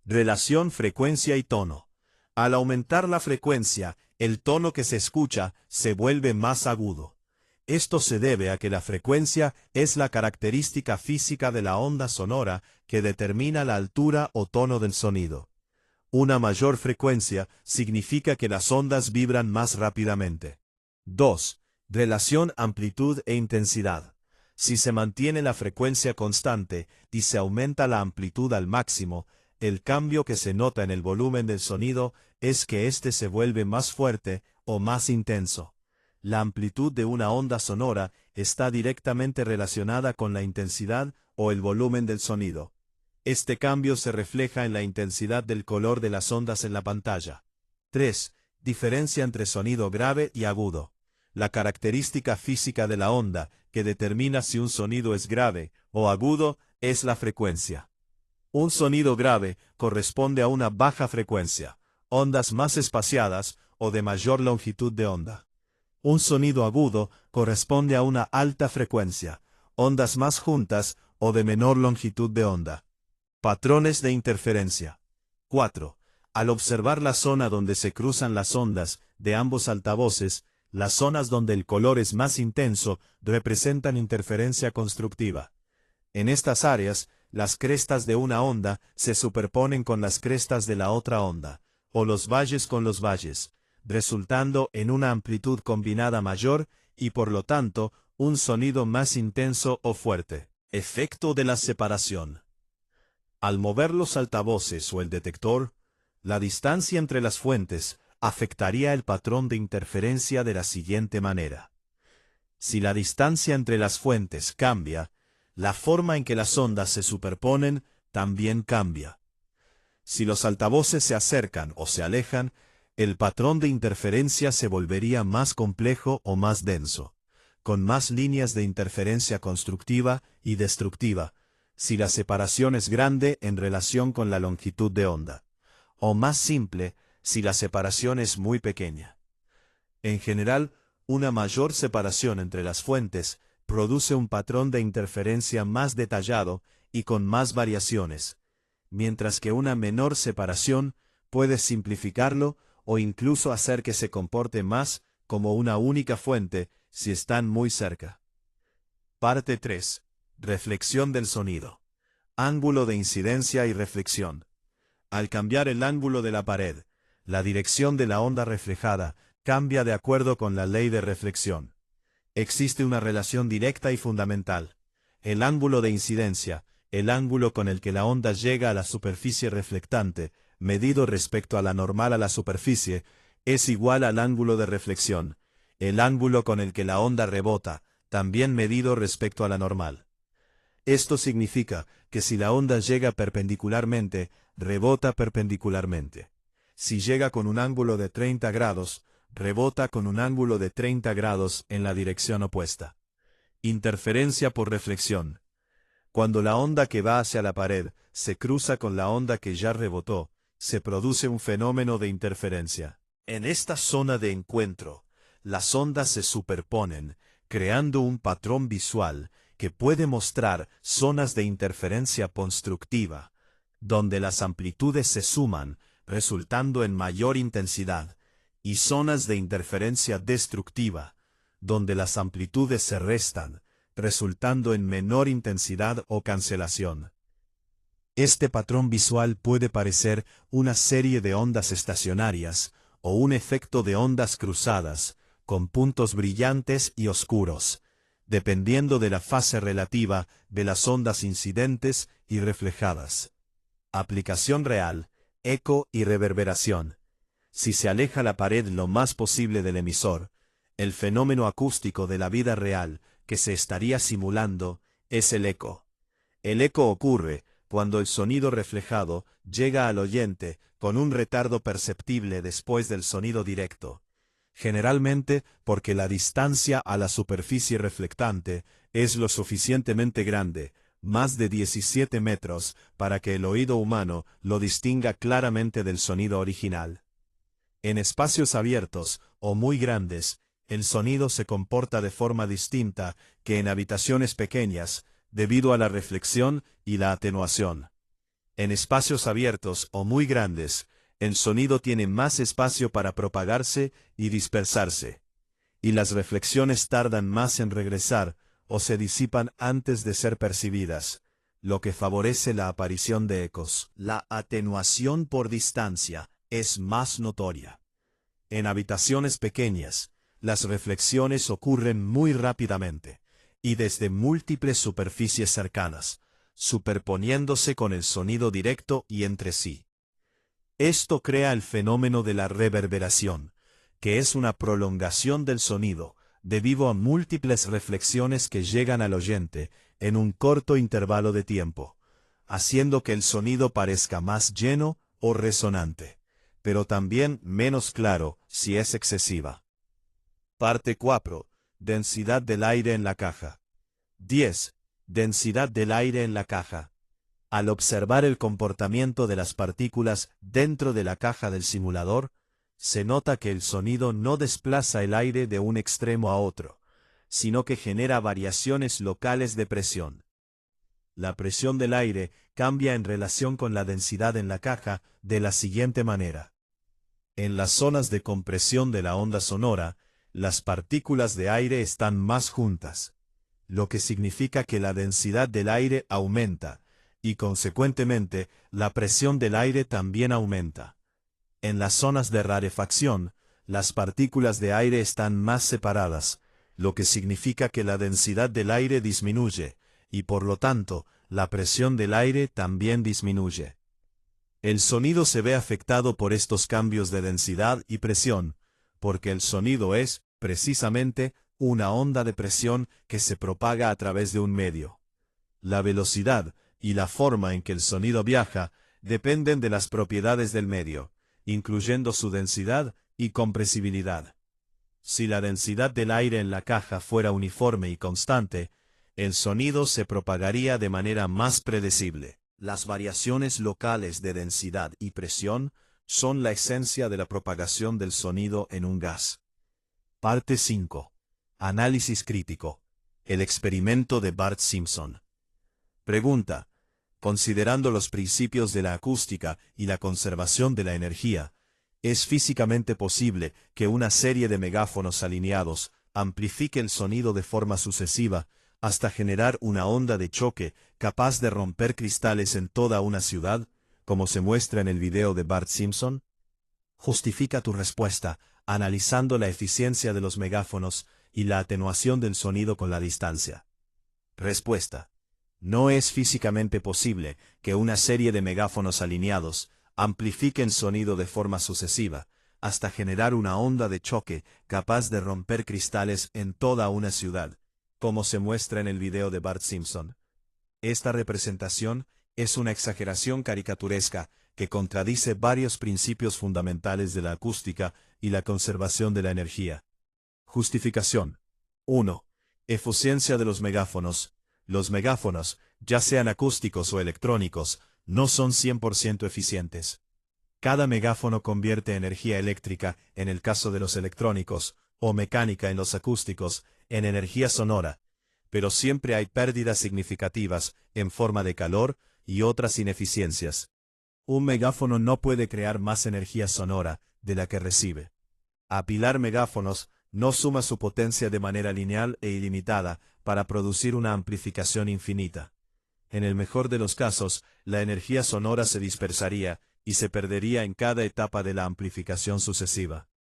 Relación frecuencia y tono. Al aumentar la frecuencia, el tono que se escucha se vuelve más agudo. Esto se debe a que la frecuencia es la característica física de la onda sonora que determina la altura o tono del sonido. Una mayor frecuencia significa que las ondas vibran más rápidamente. 2. Relación amplitud e intensidad. Si se mantiene la frecuencia constante y se aumenta la amplitud al máximo, el cambio que se nota en el volumen del sonido es que éste se vuelve más fuerte o más intenso. La amplitud de una onda sonora está directamente relacionada con la intensidad o el volumen del sonido. Este cambio se refleja en la intensidad del color de las ondas en la pantalla. 3. Diferencia entre sonido grave y agudo. La característica física de la onda que determina si un sonido es grave o agudo es la frecuencia. Un sonido grave corresponde a una baja frecuencia, ondas más espaciadas o de mayor longitud de onda. Un sonido agudo corresponde a una alta frecuencia, ondas más juntas o de menor longitud de onda. Patrones de interferencia. 4. Al observar la zona donde se cruzan las ondas de ambos altavoces, las zonas donde el color es más intenso representan interferencia constructiva. En estas áreas, las crestas de una onda se superponen con las crestas de la otra onda, o los valles con los valles, resultando en una amplitud combinada mayor y por lo tanto, un sonido más intenso o fuerte. Efecto de la separación. Al mover los altavoces o el detector, la distancia entre las fuentes afectaría el patrón de interferencia de la siguiente manera. Si la distancia entre las fuentes cambia, la forma en que las ondas se superponen también cambia. Si los altavoces se acercan o se alejan, el patrón de interferencia se volvería más complejo o más denso, con más líneas de interferencia constructiva y destructiva, si la separación es grande en relación con la longitud de onda, o más simple si la separación es muy pequeña. En general, una mayor separación entre las fuentes produce un patrón de interferencia más detallado y con más variaciones, mientras que una menor separación puede simplificarlo o incluso hacer que se comporte más como una única fuente si están muy cerca. Parte 3. Reflexión del sonido. Ángulo de incidencia y reflexión. Al cambiar el ángulo de la pared, la dirección de la onda reflejada cambia de acuerdo con la ley de reflexión. Existe una relación directa y fundamental. El ángulo de incidencia, el ángulo con el que la onda llega a la superficie reflectante, medido respecto a la normal a la superficie, es igual al ángulo de reflexión, el ángulo con el que la onda rebota, también medido respecto a la normal. Esto significa que si la onda llega perpendicularmente, rebota perpendicularmente. Si llega con un ángulo de 30 grados, rebota con un ángulo de 30 grados en la dirección opuesta. Interferencia por reflexión. Cuando la onda que va hacia la pared se cruza con la onda que ya rebotó, se produce un fenómeno de interferencia. En esta zona de encuentro, las ondas se superponen, creando un patrón visual que puede mostrar zonas de interferencia constructiva, donde las amplitudes se suman, resultando en mayor intensidad, y zonas de interferencia destructiva, donde las amplitudes se restan, resultando en menor intensidad o cancelación. Este patrón visual puede parecer una serie de ondas estacionarias o un efecto de ondas cruzadas, con puntos brillantes y oscuros, dependiendo de la fase relativa de las ondas incidentes y reflejadas. Aplicación real, eco y reverberación. Si se aleja la pared lo más posible del emisor, el fenómeno acústico de la vida real que se estaría simulando es el eco. El eco ocurre cuando el sonido reflejado llega al oyente con un retardo perceptible después del sonido directo, generalmente porque la distancia a la superficie reflectante es lo suficientemente grande, más de 17 metros, para que el oído humano lo distinga claramente del sonido original. En espacios abiertos o muy grandes, el sonido se comporta de forma distinta que en habitaciones pequeñas, debido a la reflexión y la atenuación. En espacios abiertos o muy grandes, el sonido tiene más espacio para propagarse y dispersarse, y las reflexiones tardan más en regresar o se disipan antes de ser percibidas, lo que favorece la aparición de ecos. La atenuación por distancia es más notoria. En habitaciones pequeñas, las reflexiones ocurren muy rápidamente, y desde múltiples superficies cercanas, superponiéndose con el sonido directo y entre sí. Esto crea el fenómeno de la reverberación, que es una prolongación del sonido, debido a múltiples reflexiones que llegan al oyente en un corto intervalo de tiempo, haciendo que el sonido parezca más lleno o resonante, pero también menos claro si es excesiva. Parte 4. Densidad del aire en la caja. 10. Densidad del aire en la caja. Al observar el comportamiento de las partículas dentro de la caja del simulador, se nota que el sonido no desplaza el aire de un extremo a otro, sino que genera variaciones locales de presión. La presión del aire cambia en relación con la densidad en la caja de la siguiente manera. En las zonas de compresión de la onda sonora, las partículas de aire están más juntas, lo que significa que la densidad del aire aumenta, y consecuentemente la presión del aire también aumenta. En las zonas de rarefacción, las partículas de aire están más separadas, lo que significa que la densidad del aire disminuye, y por lo tanto, la presión del aire también disminuye. El sonido se ve afectado por estos cambios de densidad y presión, porque el sonido es, precisamente, una onda de presión que se propaga a través de un medio. La velocidad y la forma en que el sonido viaja dependen de las propiedades del medio, incluyendo su densidad y compresibilidad. Si la densidad del aire en la caja fuera uniforme y constante, el sonido se propagaría de manera más predecible. Las variaciones locales de densidad y presión son la esencia de la propagación del sonido en un gas. Parte 5. Análisis crítico. El experimento de Bart Simpson. Pregunta. Considerando los principios de la acústica y la conservación de la energía, ¿es físicamente posible que una serie de megáfonos alineados amplifique el sonido de forma sucesiva hasta generar una onda de choque capaz de romper cristales en toda una ciudad, como se muestra en el video de Bart Simpson? Justifica tu respuesta analizando la eficiencia de los megáfonos y la atenuación del sonido con la distancia. Respuesta. No es físicamente posible que una serie de megáfonos alineados amplifiquen sonido de forma sucesiva, hasta generar una onda de choque capaz de romper cristales en toda una ciudad, como se muestra en el video de Bart Simpson. Esta representación es una exageración caricaturesca que contradice varios principios fundamentales de la acústica y la conservación de la energía. Justificación. 1. Eficiencia de los megáfonos. Los megáfonos, ya sean acústicos o electrónicos, no son 100% eficientes. Cada megáfono convierte energía eléctrica, en el caso de los electrónicos, o mecánica en los acústicos, en energía sonora, pero siempre hay pérdidas significativas en forma de calor y otras ineficiencias. Un megáfono no puede crear más energía sonora de la que recibe. Apilar megáfonos no suma su potencia de manera lineal e ilimitada para producir una amplificación infinita. En el mejor de los casos, la energía sonora se dispersaría y se perdería en cada etapa de la amplificación sucesiva.